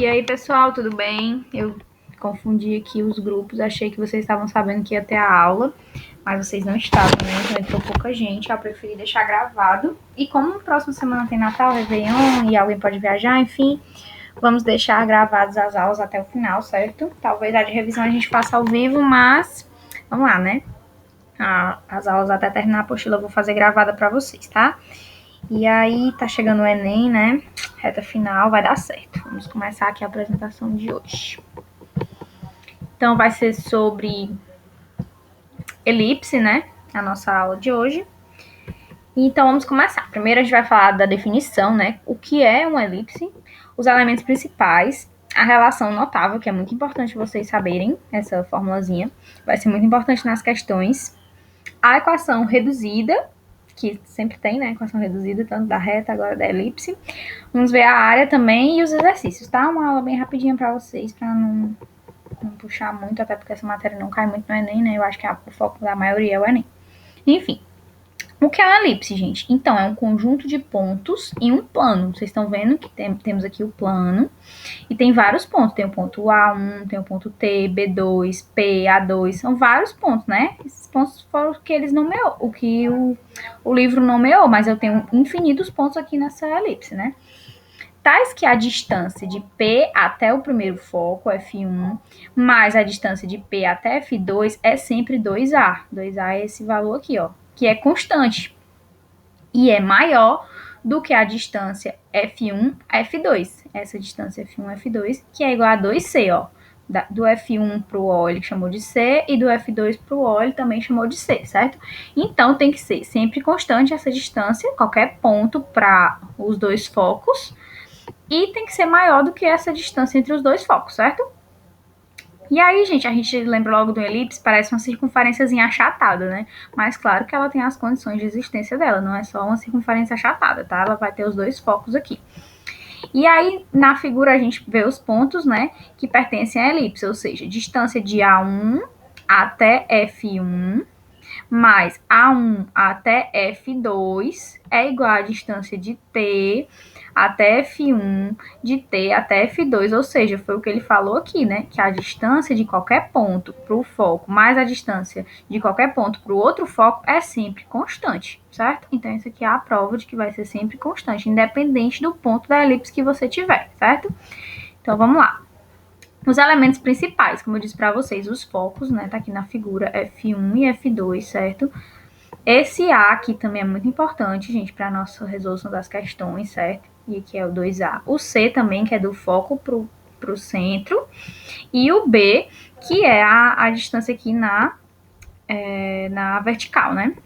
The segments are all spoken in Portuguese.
E aí, pessoal, tudo bem? Eu confundi aqui os grupos, achei que vocês estavam sabendo que ia ter a aula, mas vocês não estavam, né? Então entrou pouca gente, eu preferi deixar gravado. E como na próxima semana tem Natal, Réveillon e alguém pode viajar, enfim, vamos deixar gravadas as aulas até o final, certo? Talvez a de revisão a gente faça ao vivo, mas vamos lá, né? As aulas até terminar a apostila eu vou fazer gravada para vocês, tá? E aí, tá chegando o Enem, né? Reta final, vai dar certo. Vamos começar aqui a apresentação de hoje. Então, vai ser sobre elipse, né? A nossa aula de hoje. Então, vamos começar. Primeiro, a gente vai falar da definição, né? O que é uma elipse, os elementos principais, a relação notável, que é muito importante vocês saberem, essa formulazinha. Vai ser muito importante nas questões. A equação reduzida, que sempre tem, né? Equação reduzida, tanto da reta, agora da elipse. Vamos ver a área também e os exercícios, tá? Uma aula bem rapidinha para vocês, para não puxar muito, até porque essa matéria não cai muito no Enem, né? Eu acho que o foco da maioria é o Enem. Enfim, o que é uma elipse, gente? Então, é um conjunto de pontos em um plano. Vocês estão vendo que temos aqui o plano e tem vários pontos. Tem o ponto A1, tem o ponto T, B2, P, A2. São vários pontos, né? Esses pontos foram o que eles nomeou, o que o livro nomeou, mas eu tenho infinitos pontos aqui nessa elipse, né? Tais que a distância de P até o primeiro foco, F1, mais a distância de P até F2 é sempre 2A. 2A é esse valor aqui, ó, que é constante. E é maior do que a distância F1, F2. Essa distância F1, F2, que é igual a 2C, ó. Do F1 para o O ele chamou de C e do F2 para o O ele também chamou de C, certo? Então tem que ser sempre constante essa distância, qualquer ponto para os dois focos, e tem que ser maior do que essa distância entre os dois focos, certo? E aí, gente, a gente lembra logo do elipse, parece uma circunferênciazinha achatada, né? Mas claro que ela tem as condições de existência dela, não é só uma circunferência achatada, tá? Ela vai ter os dois focos aqui. E aí, na figura, a gente vê os pontos, né, que pertencem à elipse, ou seja, distância de A1 até F1 mais A1 até F2 é igual à distância de T até F1, de T até F2, ou seja, foi o que ele falou aqui, né? Que a distância de qualquer ponto para o foco mais a distância de qualquer ponto para o outro foco é sempre constante, certo? Então, isso aqui é a prova de que vai ser sempre constante, independente do ponto da elipse que você tiver, certo? Então, vamos lá. Os elementos principais, como eu disse para vocês, os focos, né? Tá aqui na figura F1 e F2, certo? Esse A aqui também é muito importante, gente, para a nossa resolução das questões, certo? E aqui é o 2A. O C também, que é do foco pro centro. E o B, que é a distância aqui na vertical, né?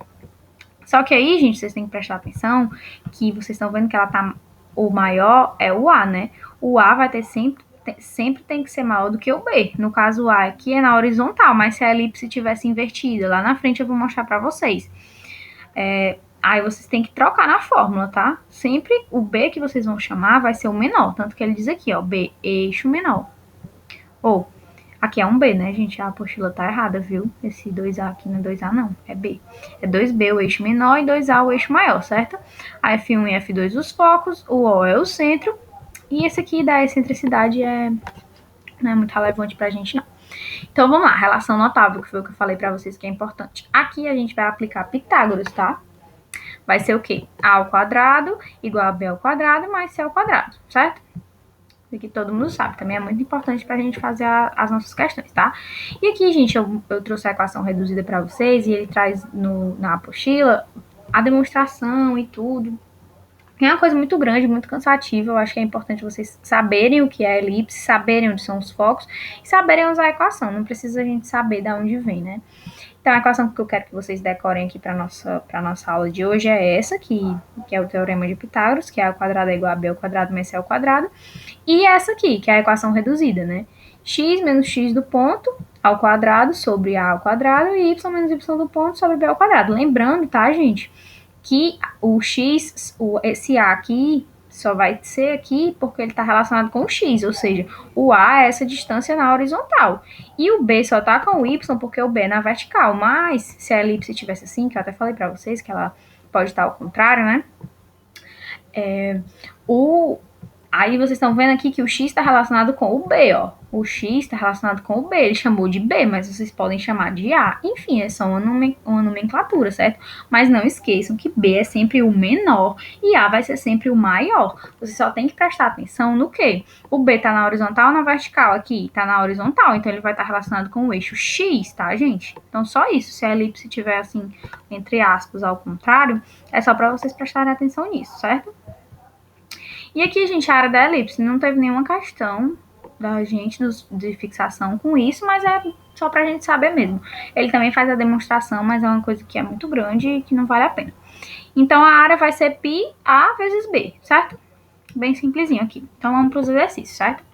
Só que aí, gente, vocês têm que prestar atenção que vocês estão vendo que ela tá... O maior é o A, né? O A vai ter sempre tem que ser maior do que o B. No caso, o A aqui é na horizontal, mas se a elipse tivesse invertida, lá na frente eu vou mostrar para vocês. Aí vocês têm que trocar na fórmula, tá? Sempre o B que vocês vão chamar vai ser o menor. Tanto que ele diz aqui, ó, B, eixo menor. Ou, aqui é um B, né, gente? A apostila tá errada, viu? Esse 2A aqui não é 2A, não. É B. É 2B o eixo menor e 2A o eixo maior, certo? A F1 e F2 os focos, o O é o centro. E esse aqui da excentricidade não é muito relevante pra gente, não. Então, vamos lá. Relação notável, que foi o que eu falei pra vocês que é importante. Aqui a gente vai aplicar Pitágoras, tá? Vai ser o quê? A ao quadrado igual a B ao quadrado mais C ao quadrado, certo? Isso aqui todo mundo sabe. Também é muito importante pra gente fazer as nossas questões, tá? E aqui, gente, eu trouxe a equação reduzida pra vocês e ele traz na apostila a demonstração e tudo. É uma coisa muito grande, muito cansativa. Eu acho que é importante vocês saberem o que é a elipse, saberem onde são os focos e saberem usar a equação. Não precisa a gente saber de onde vem, né? Então, a equação que eu quero que vocês decorem aqui para nossa aula de hoje é essa, que é o teorema de Pitágoras, que é A ao quadrado é igual a B ao quadrado mais C ao quadrado. E essa aqui, que é a equação reduzida, né? X menos x do ponto ao quadrado sobre A ao quadrado e y menos y do ponto sobre B ao quadrado. Lembrando, tá, gente, que o x, esse A aqui, só vai ser aqui porque ele está relacionado com o x, ou seja, o A é essa distância na horizontal. E o B só está com o y porque o B é na vertical. Mas, se a elipse tivesse assim, que eu até falei para vocês que ela pode estar ao contrário, né? Aí vocês estão vendo aqui que o x está relacionado com o b, ó. O x está relacionado com o b, ele chamou de b, mas vocês podem chamar de a. Enfim, é só uma nomenclatura, certo? Mas não esqueçam que b é sempre o menor e a vai ser sempre o maior. Você só tem que prestar atenção no quê? O b está na horizontal ou na vertical? Aqui, está na horizontal, então ele vai estar relacionado com o eixo x, tá, gente? Então só isso. Se a elipse tiver assim, entre aspas, ao contrário, é só para vocês prestarem atenção nisso, certo? E aqui, gente, a área da elipse não teve nenhuma questão da gente de fixação com isso, mas é só pra gente saber mesmo. Ele também faz a demonstração, mas é uma coisa que é muito grande e que não vale a pena. Então, a área vai ser πa vezes b, certo? Bem simplesinho aqui. Então, vamos para os exercícios, certo?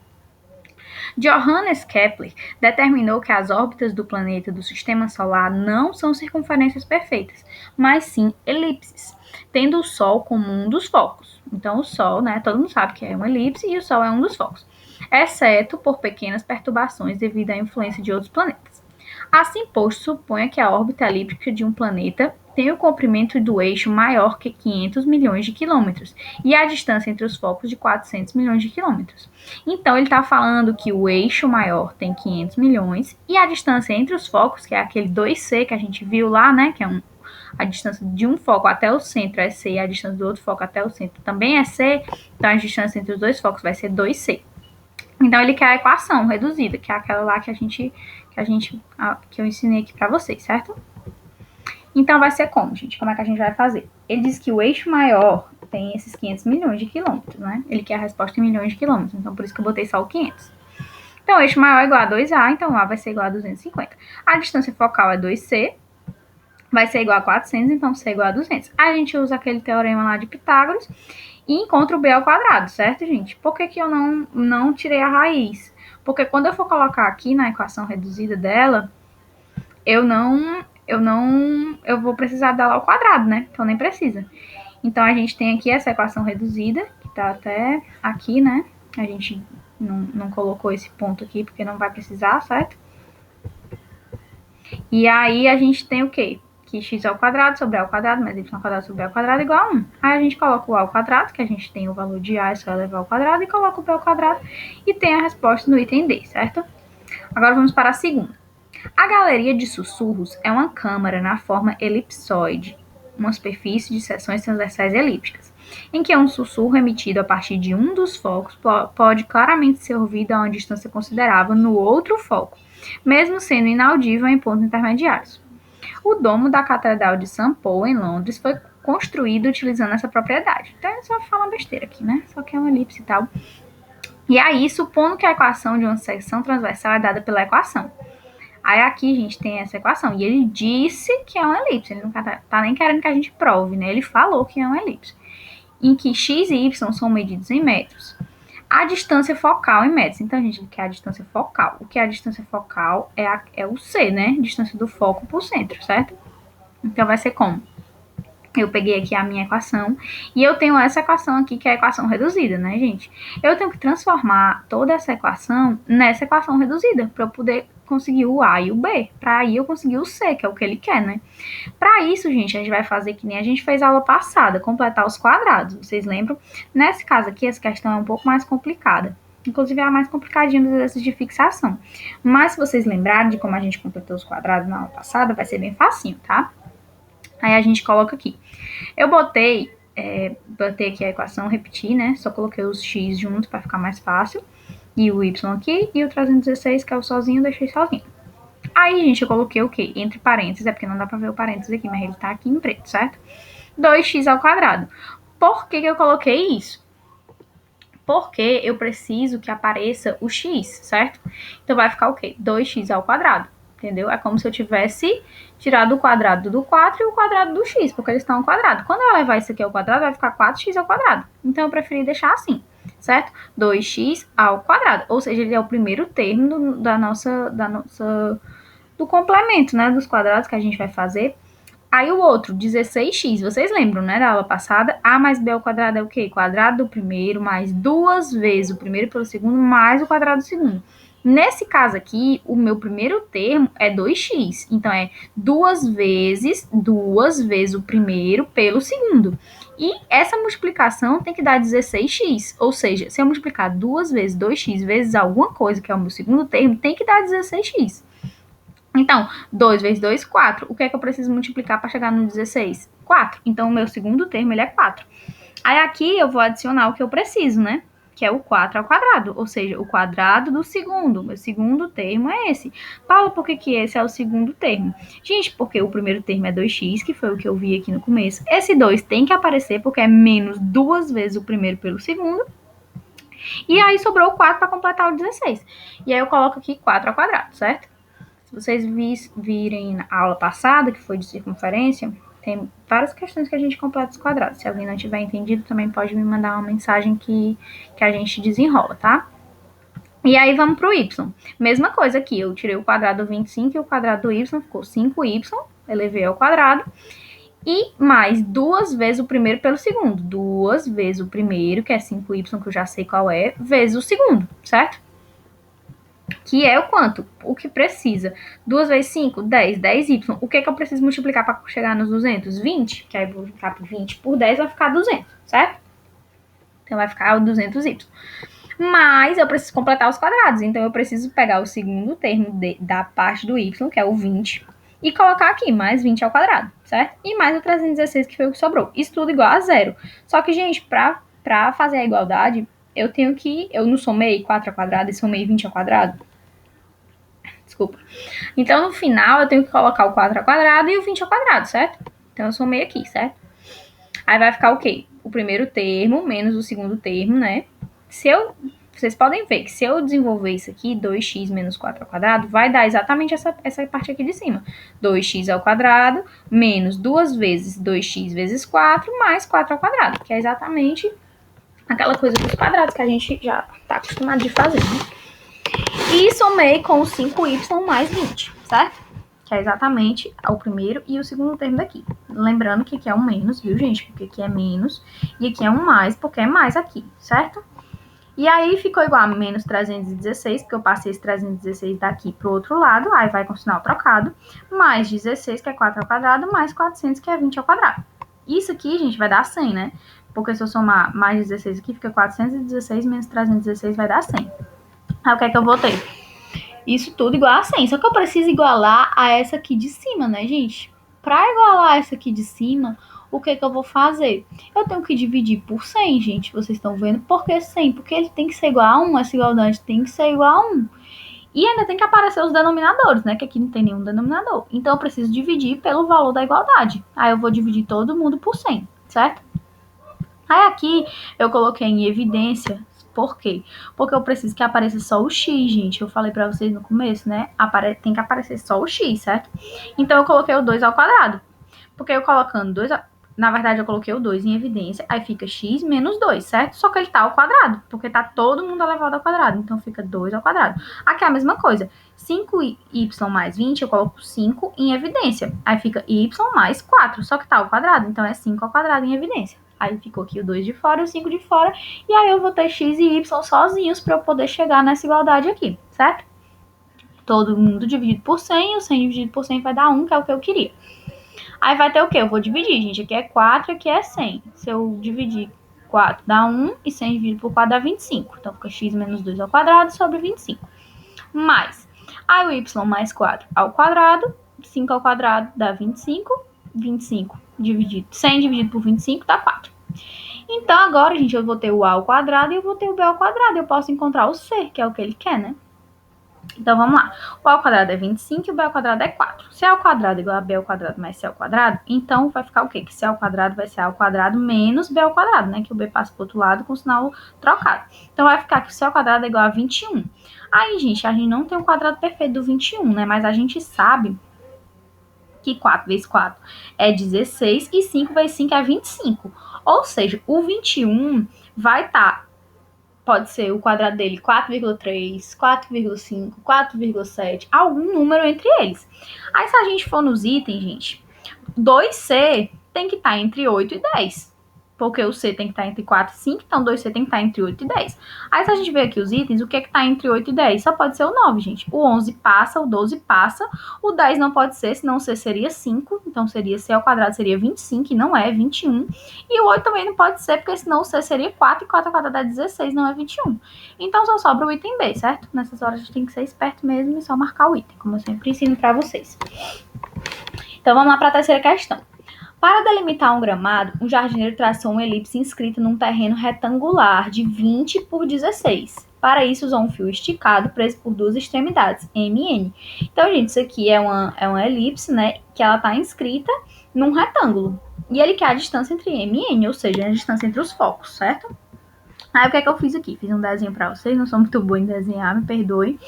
Johannes Kepler determinou que as órbitas do planeta do Sistema Solar não são circunferências perfeitas, mas sim elipses, tendo o Sol como um dos focos. Então, o Sol, né, todo mundo sabe que é uma elipse e o Sol é um dos focos, exceto por pequenas perturbações devido à influência de outros planetas. Assim posto, suponha que a órbita elíptica de um planeta tem o comprimento do eixo maior que 500 milhões de quilômetros e a distância entre os focos de 400 milhões de quilômetros. Então, ele está falando que o eixo maior tem 500 milhões e a distância entre os focos, que é aquele 2C que a gente viu lá, né, que é a distância de um foco até o centro é C e a distância do outro foco até o centro também é C, então a distância entre os dois focos vai ser 2C. Então, ele quer a equação reduzida, que é aquela lá que eu ensinei aqui para vocês, certo? Então, vai ser como, gente? Como é que a gente vai fazer? Ele diz que o eixo maior tem esses 500 milhões de quilômetros, né? Ele quer a resposta em milhões de quilômetros, então por isso que eu botei só o 500. Então, o eixo maior é igual a 2A, então A vai ser igual a 250. A distância focal é 2C, vai ser igual a 400, então C é igual a 200. Aí a gente usa aquele teorema lá de Pitágoras e encontra o B ao quadrado, certo, gente? Por que eu não tirei a raiz? Porque quando eu for colocar aqui na equação reduzida dela, eu vou precisar dela ao quadrado, né? Então nem precisa. Então a gente tem aqui essa equação reduzida, que tá até aqui, né? A gente não colocou esse ponto aqui porque não vai precisar, certo? E aí a gente tem o quê? Que x ao quadrado sobre a ao quadrado mais y ao quadrado sobre a ao quadrado igual a 1. Aí a gente coloca o a ao quadrado, que a gente tem o valor de a, é só elevar ao quadrado, e coloca o b ao quadrado e tem a resposta no item D, certo? Agora vamos para a segunda. A galeria de sussurros é uma câmara na forma elipsoide, uma superfície de seções transversais elípticas, em que um sussurro emitido a partir de um dos focos pode claramente ser ouvido a uma distância considerável no outro foco, mesmo sendo inaudível em pontos intermediários. O domo da Catedral de St. Paul, em Londres, foi construído utilizando essa propriedade. Então, é só falar besteira aqui, né? Só que é uma elipse e tal. E aí, supondo que a equação de uma seção transversal é dada pela equação. Aí aqui, gente, tem essa equação. E ele disse que é uma elipse. Ele não tá nem querendo que a gente prove, né? Ele falou que é uma elipse. Em que x e y são medidos em metros. A distância focal em metros. Então, a gente quer a distância focal. O que é a distância focal é o C, né? Distância do foco por centro, certo? Então, vai ser como? Eu peguei aqui a minha equação e eu tenho essa equação aqui, que é a equação reduzida, né, gente? Eu tenho que transformar toda essa equação nessa equação reduzida para eu poder conseguir o A e o B, para aí eu conseguir o C, que é o que ele quer, né? Para isso, gente, a gente vai fazer que nem a gente fez a aula passada, completar os quadrados, vocês lembram? Nesse caso aqui, essa questão é um pouco mais complicada. Inclusive, é a mais complicadinha dos exercícios de fixação. Mas, se vocês lembrarem de como a gente completou os quadrados na aula passada, vai ser bem facinho, tá? Aí a gente coloca aqui. Eu botei aqui a equação, repeti, né? Só coloquei os x juntos para ficar mais fácil. E o y aqui. E o 316, que é o sozinho, deixei sozinho. Aí, gente, eu coloquei o quê? Entre parênteses, é porque não dá pra ver o parênteses aqui, mas ele tá aqui em preto, certo? 2x ao quadrado. Por que eu coloquei isso? Porque eu preciso que apareça o x, certo? Então vai ficar o quê? 2x ao quadrado. Entendeu? É como se eu tivesse tirado o quadrado do 4 e o quadrado do x, porque eles estão ao quadrado. Quando eu levar isso aqui ao quadrado, vai ficar 4x ao quadrado. Então, eu preferi deixar assim, certo? 2x ao quadrado. Ou seja, ele é o primeiro termo do complemento, né? Dos quadrados que a gente vai fazer. Aí o outro, 16x, vocês lembram, né, da aula passada? A mais b ao quadrado é o quê? Quadrado do primeiro mais 2 vezes o primeiro pelo segundo mais o quadrado do segundo. Nesse caso aqui, o meu primeiro termo é 2x. Então, é 2 vezes o primeiro pelo segundo. E essa multiplicação tem que dar 16x, ou seja, se eu multiplicar duas vezes 2x vezes alguma coisa, que é o meu segundo termo, tem que dar 16x. Então, 2 vezes 2, 4. O que é que eu preciso multiplicar para chegar no 16? 4. Então, o meu segundo termo, ele é 4. Aí, aqui, eu vou adicionar o que eu preciso, né? Que é o 4 ao quadrado, ou seja, o quadrado do segundo. Meu segundo termo é esse. Paula, por que esse é o segundo termo? Gente, porque o primeiro termo é 2x, que foi o que eu vi aqui no começo. Esse 2 tem que aparecer porque é menos duas vezes o primeiro pelo segundo. E aí, sobrou o 4 para completar o 16. E aí, eu coloco aqui 4 ao quadrado, certo? Se vocês virem na aula passada, que foi de circunferência, tem várias questões que a gente completa os quadrados. Se alguém não tiver entendido, também pode me mandar uma mensagem que a gente desenrola, tá? E aí vamos pro y. Mesma coisa aqui, eu tirei o quadrado do 25 e o quadrado do y ficou 5y, elevei ao quadrado. E mais duas vezes o primeiro pelo segundo. Duas vezes o primeiro, que é 5y, que eu já sei qual é, vezes o segundo, certo? Que é o quanto? O que precisa. 2 vezes 5, 10. 10y. O que é que eu preciso multiplicar para chegar nos 200? 20. Que aí eu vou multiplicar por 20 por 10, vai ficar 200, certo? Então vai ficar o 200y. Mas eu preciso completar os quadrados. Então eu preciso pegar o segundo termo da parte do y, que é o 20, e colocar aqui, mais 20 ao quadrado, certo? E mais o 316, que foi o que sobrou. Isso tudo igual a zero. Só que, gente, para fazer a igualdade, eu não somei 4 ao quadrado e somei 20 ao quadrado? Desculpa. Então, no final, eu tenho que colocar o 4 ao quadrado e o 20 ao quadrado, certo? Então, eu somei aqui, certo? Aí vai ficar o quê? O primeiro termo menos o segundo termo, né? Vocês podem ver que se eu desenvolver isso aqui, 2x menos 4 ao quadrado, vai dar exatamente essa parte aqui de cima. 2x ao quadrado menos 2 vezes 2x vezes 4 mais 4 ao quadrado, que é exatamente aquela coisa dos quadrados que a gente já está acostumado de fazer, né? E somei com o 5y mais 20, certo? Que é exatamente o primeiro e o segundo termo daqui. Lembrando que aqui é um menos, viu, gente? Porque aqui é menos. E aqui é um mais, porque é mais aqui, certo? E aí ficou igual a menos 316, porque eu passei esse 316 daqui pro outro lado. Aí vai com o sinal trocado. Mais 16, que é 4 ao quadrado, mais 400, que é 20 ao quadrado. Isso aqui, gente, vai dar 100, né? Porque se eu somar mais 16 aqui, fica 416 menos 316 vai dar 100. Aí o que é que eu vou ter? Isso tudo igual a 100. Só que eu preciso igualar a essa aqui de cima, né, gente? Para igualar essa aqui de cima, o que é que eu vou fazer? Eu tenho que dividir por 100, gente. Vocês estão vendo? Por que 100? Porque ele tem que ser igual a 1. Essa igualdade tem que ser igual a 1. E ainda tem que aparecer os denominadores, né? Que aqui não tem nenhum denominador. Então, eu preciso dividir pelo valor da igualdade. Aí, eu vou dividir todo mundo por 100, certo? Aí, aqui, eu coloquei em evidência. Por quê? Porque eu preciso que apareça só o x, gente. Eu falei pra vocês no começo, né? Tem que aparecer só o x, certo? Então, eu coloquei o 2 ao quadrado. Porque eu colocando 2... Na verdade, eu coloquei o 2 em evidência. Aí fica x menos 2, certo? Só que ele tá ao quadrado. Porque tá todo mundo elevado ao quadrado. Então, fica 2 ao quadrado. Aqui é a mesma coisa. 5y mais 20, eu coloco 5 em evidência. Aí fica y mais 4. Só que tá ao quadrado. Então, é 5 ao quadrado em evidência. Aí ficou aqui o 2 de fora e o 5 de fora. E aí eu vou ter x e y sozinhos para eu poder chegar nessa igualdade aqui, certo? Todo mundo dividido por 100. E o 100 dividido por 100 vai dar 1, que é o que eu queria. Aí vai ter o quê? Eu vou dividir, gente. Aqui é 4, aqui é 100. Se eu dividir 4 dá 1 e 100 dividido por 4 dá 25. Então fica x menos 2 ao quadrado sobre 25. Mais. Aí o y mais 4 ao quadrado. 5 ao quadrado dá 25. 25 dividido 100 dividido por 25 dá 4. Então, agora, gente, eu vou ter o a ao quadrado e eu vou ter o b ao quadrado. Eu posso encontrar o c, que é o que ele quer, né? Então, vamos lá. O a ao quadrado é 25 e o b ao quadrado é 4. C ao quadrado é igual a b ao quadrado mais c ao quadrado, então vai ficar o quê? Que c ao quadrado vai ser a ao quadrado menos b ao quadrado, né? Que o b passa pro outro lado com o sinal trocado. Então, vai ficar que c ao quadrado é igual a 21. Aí, gente, a gente não tem o quadrado perfeito do 21, né? Mas a gente sabe que 4 vezes 4 é 16 e 5 vezes 5 é 25. Ou seja, o 21 vai estar, pode ser o quadrado dele 4,3, 4,5, 4,7, algum número entre eles. Aí, se a gente for nos itens, gente, 2C tem que estar entre 8 e 10. porque o C tem que estar entre 4 e 5, então 2C tem que estar entre 8 e 10. Aí se a gente ver aqui os itens, o que é que está entre 8 e 10? Só pode ser o 9, gente. O 11 passa, o 12 passa, o 10 não pode ser, senão o C seria 5, então seria C ao quadrado seria 25, e não é 21. E o 8 também não pode ser, porque senão o C seria 4, e 4 ao quadrado é 16, não é 21. Então só sobra o item B, certo? Nessas horas a gente tem que ser esperto mesmo e só marcar o item, como eu sempre ensino para vocês. Então vamos lá para a terceira questão. Para delimitar um gramado, um jardineiro traçou uma elipse inscrita num terreno retangular de 20 por 16. Para isso, usou um fio esticado preso por duas extremidades, M e N. Então, gente, isso aqui é uma elipse, né? Que ela está inscrita num retângulo. E ele quer a distância entre M e N, ou seja, a distância entre os focos, certo? Aí, o que é que eu fiz aqui? Fiz um desenho para vocês, não sou muito boa em desenhar, me perdoe.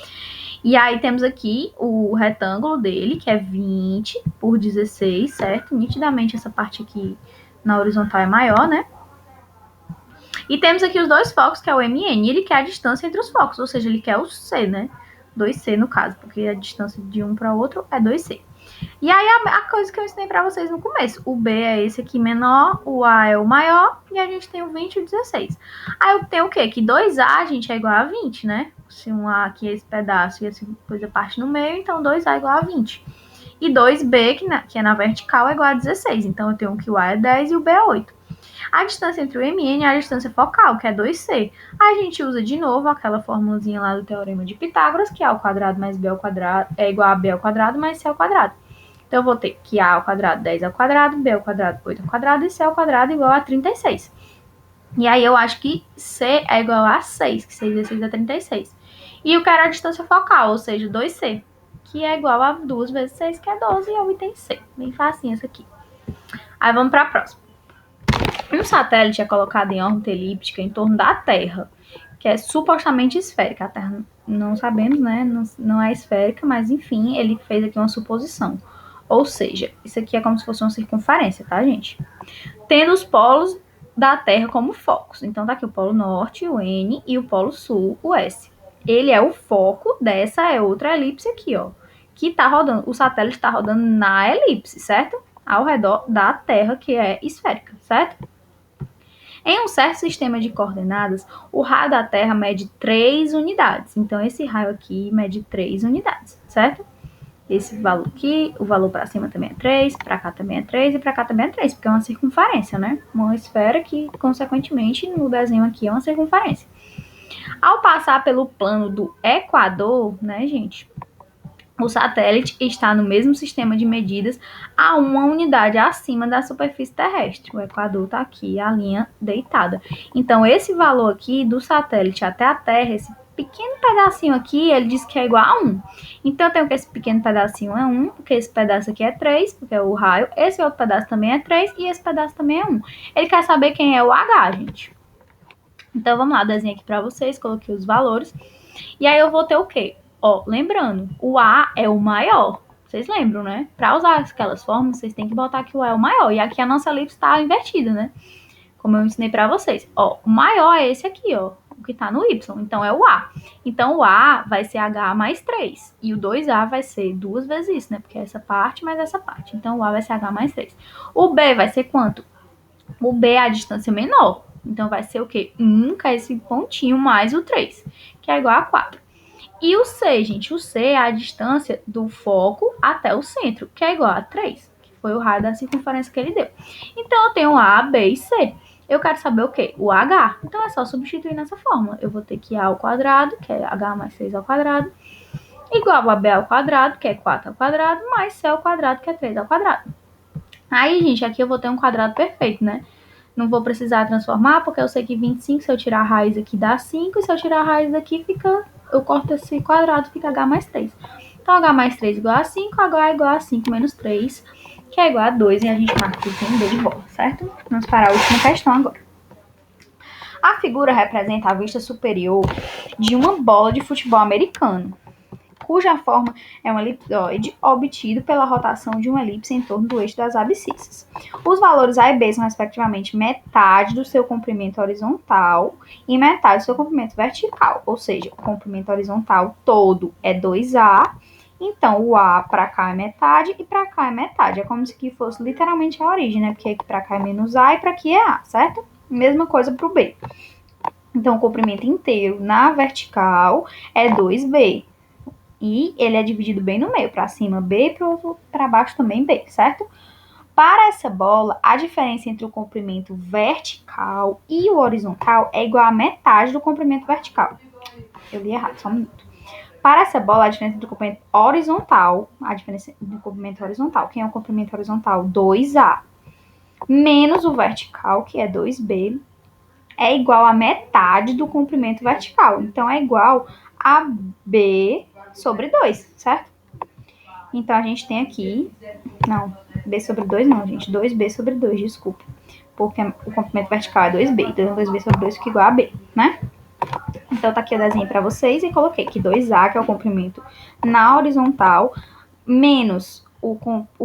E aí temos aqui o retângulo dele, que é 20 por 16, certo? Nitidamente essa parte aqui na horizontal é maior, né? E temos aqui os dois focos, que é o M e N. E ele quer a distância entre os focos, ou seja, ele quer o C, né? 2C no caso, porque a distância de um para o outro é 2C. E aí a coisa que eu ensinei para vocês no começo. O B é esse aqui menor, o A é o maior, e a gente tem o 20 e o 16. Aí eu tenho o quê? Que 2A, gente, é igual a 20, né? Se um A aqui é esse pedaço e essa coisa parte no meio, então 2A é igual a 20. E 2B, que é na vertical, é igual a 16. Então eu tenho que o A é 10 e o B é 8. A distância entre o M e N é a distância focal, que é 2C. Aí a gente usa de novo aquela formulazinha lá do Teorema de Pitágoras, que A ao quadrado mais B ao quadrado é igual a B ao quadrado mais C ao quadrado. Então, eu vou ter que A ao quadrado 10 ao quadrado, B ao quadrado 8 ao quadrado e C ao quadrado igual a 36. E aí eu acho que C é igual a 6, que 6 vezes 6 é 36. E eu quero a distância focal, ou seja, 2C, que é igual a 2 vezes 6, que é 12, e é o item C. Bem facinho essa aqui. Aí vamos para a próxima. Um satélite é colocado em órbita elíptica em torno da Terra, que é supostamente esférica. A Terra não sabemos, né? Não é esférica, mas enfim, ele fez aqui uma suposição. Ou seja, isso aqui é como se fosse uma circunferência, tá, gente? Tendo os polos da Terra como focos. Então, tá aqui o polo norte, o N, e o polo sul, o S. Ele é o foco dessa outra elipse aqui, ó. Que tá rodando, o satélite tá rodando na elipse, certo? Ao redor da Terra, que é esférica, certo? Em um certo sistema de coordenadas, o raio da Terra mede 3 unidades. Então, esse raio aqui mede 3 unidades, certo? Esse valor aqui, o valor para cima também é 3, para cá também é 3 e para cá também é 3, porque é uma circunferência, né? Uma esfera que, consequentemente, no desenho aqui é uma circunferência. Ao passar pelo plano do Equador, né, gente? O satélite está no mesmo sistema de medidas a uma unidade acima da superfície terrestre. O Equador está aqui, a linha deitada. Então, esse valor aqui do satélite até a Terra, esse pequeno pedacinho aqui, ele diz que é igual a 1. Então, eu tenho que esse pequeno pedacinho é 1, porque esse pedaço aqui é 3, porque é o raio. Esse outro pedaço também é 3 e esse pedaço também é 1. Ele quer saber quem é o H, gente. Então, vamos lá, desenho aqui para vocês, coloquei os valores. E aí, eu vou ter o quê? Ó, lembrando, o A é o maior. Vocês lembram, né? Para usar aquelas formas, vocês têm que botar que o A é o maior. E aqui a nossa elipse está invertida, né? Como eu ensinei para vocês. Ó, o maior é esse aqui, ó. O que está no Y. Então, é o A. Então, o A vai ser H mais 3. E o 2A vai ser 2 vezes isso, né? Porque é essa parte mais essa parte. Então, o A vai ser H mais 3. O B vai ser quanto? O B é a distância menor. Então, vai ser o quê? 1, que é esse pontinho, mais o 3, que é igual a 4. E o C, gente, o C é a distância do foco até o centro, que é igual a 3, que foi o raio da circunferência que ele deu. Então, eu tenho A, B e C. Eu quero saber o quê? O H. Então, é só substituir nessa fórmula. Eu vou ter que A ao quadrado, que é H mais 6 ao quadrado, igual a B ao quadrado, que é 4 ao quadrado, mais C ao quadrado, que é 3 ao quadrado. Aí, gente, aqui eu vou ter um quadrado perfeito, né? Não vou precisar transformar, porque eu sei que 25, se eu tirar a raiz aqui, dá 5. E se eu tirar a raiz daqui, eu corto esse quadrado, fica H mais 3. Então, H mais 3 igual a 5, H é igual a 5 menos 3, que é igual a 2. E a gente marca aqui um D de bola, certo? Vamos para a última questão agora. A figura representa a vista superior de uma bola de futebol americano, cuja forma é um elipsoide obtido pela rotação de uma elipse em torno do eixo das abscissas. Os valores A e B são, respectivamente, metade do seu comprimento horizontal e metade do seu comprimento vertical, ou seja, o comprimento horizontal todo é 2A, então o A para cá é metade e para cá é metade. É como se aqui fosse literalmente a origem, né? Porque aqui para cá é menos A e para aqui é A, certo? Mesma coisa para o B. Então, o comprimento inteiro na vertical é 2B. E ele é dividido bem no meio, para cima B, para baixo também B, certo? Para essa bola, a diferença entre o comprimento vertical e o horizontal é igual a metade do comprimento vertical. Eu li errado, só um minuto. Para essa bola, a diferença entre o comprimento horizontal, quem é o comprimento horizontal? 2A, menos o vertical, que é 2B, é igual a metade do comprimento vertical. Então, é igual a B sobre 2, certo? Então, a gente tem aqui... Não, B sobre 2 não, gente. 2B sobre 2, desculpa. Porque o comprimento vertical é 2B. Então, 2B sobre 2 fica igual a B, né? Então, tá aqui o desenho para vocês e coloquei que 2A, que é o comprimento na horizontal, menos o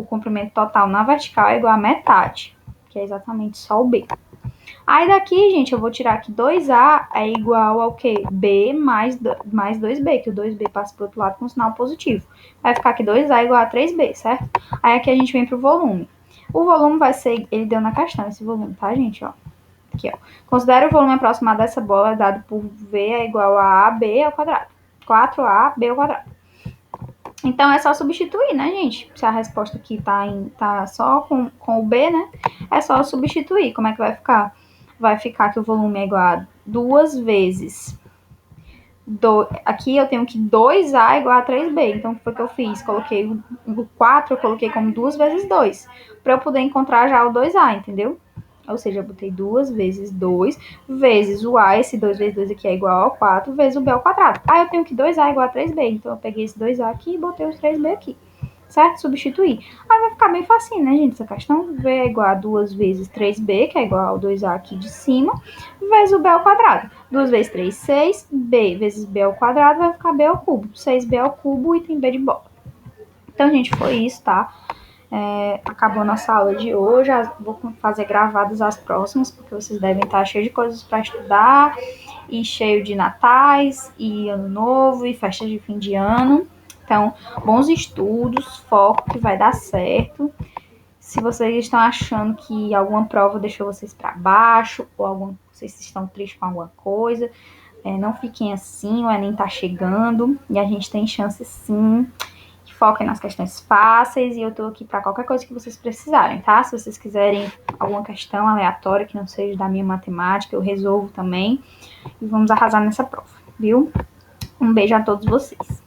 comprimento total na vertical é igual a metade, que é exatamente só o B. Aí daqui, gente, eu vou tirar que 2A é igual ao quê? B mais 2B, que o 2B passa pro outro lado com um sinal positivo. Vai ficar que 2A é igual a 3B, certo? Aí aqui a gente vem pro volume. O volume vai ser, ele deu na questão esse volume, tá, gente? Ó. Aqui, ó. Considere o volume aproximado dessa bola dado por V é igual a AB ao quadrado. 4AB ao quadrado. Então, é só substituir, né, gente? Se a resposta aqui tá só com o B, né? É só substituir. Como é que vai ficar? Vai ficar que o volume é igual a 2 vezes... Aqui eu tenho que 2A igual a 3B. Então, o que foi que eu fiz? Coloquei o 4, eu coloquei como 2 vezes 2. Para eu poder encontrar já o 2A, entendeu? Ou seja, eu botei 2 vezes 2 vezes o A, esse 2 vezes 2 aqui é igual a 4, vezes o B ao quadrado. Aí eu tenho que 2A igual a 3B, então eu peguei esse 2A aqui e botei os 3B aqui, certo? Substituir. Aí vai ficar bem facinho, né, gente, essa questão. V é igual a 2 vezes 3B, que é igual ao 2A aqui de cima, vezes o B ao quadrado. 2 vezes 3, 6, B vezes B ao quadrado vai ficar B ao cubo. 6B ao cubo e tem B de bola. Então, gente, foi isso, tá? Acabou nossa aula de hoje. Vou fazer gravados as próximas, porque vocês devem estar cheios de coisas para estudar, e cheio de natais, e ano novo, e festas de fim de ano. Então, bons estudos, foco que vai dar certo. Se vocês estão achando que alguma prova deixou vocês para baixo, ou vocês estão tristes com alguma coisa, não fiquem assim, o Enem tá chegando, e a gente tem chance sim. Foquem nas questões fáceis e eu tô aqui para qualquer coisa que vocês precisarem, tá? Se vocês quiserem alguma questão aleatória que não seja da minha matemática, eu resolvo também. E vamos arrasar nessa prova, viu? Um beijo a todos vocês.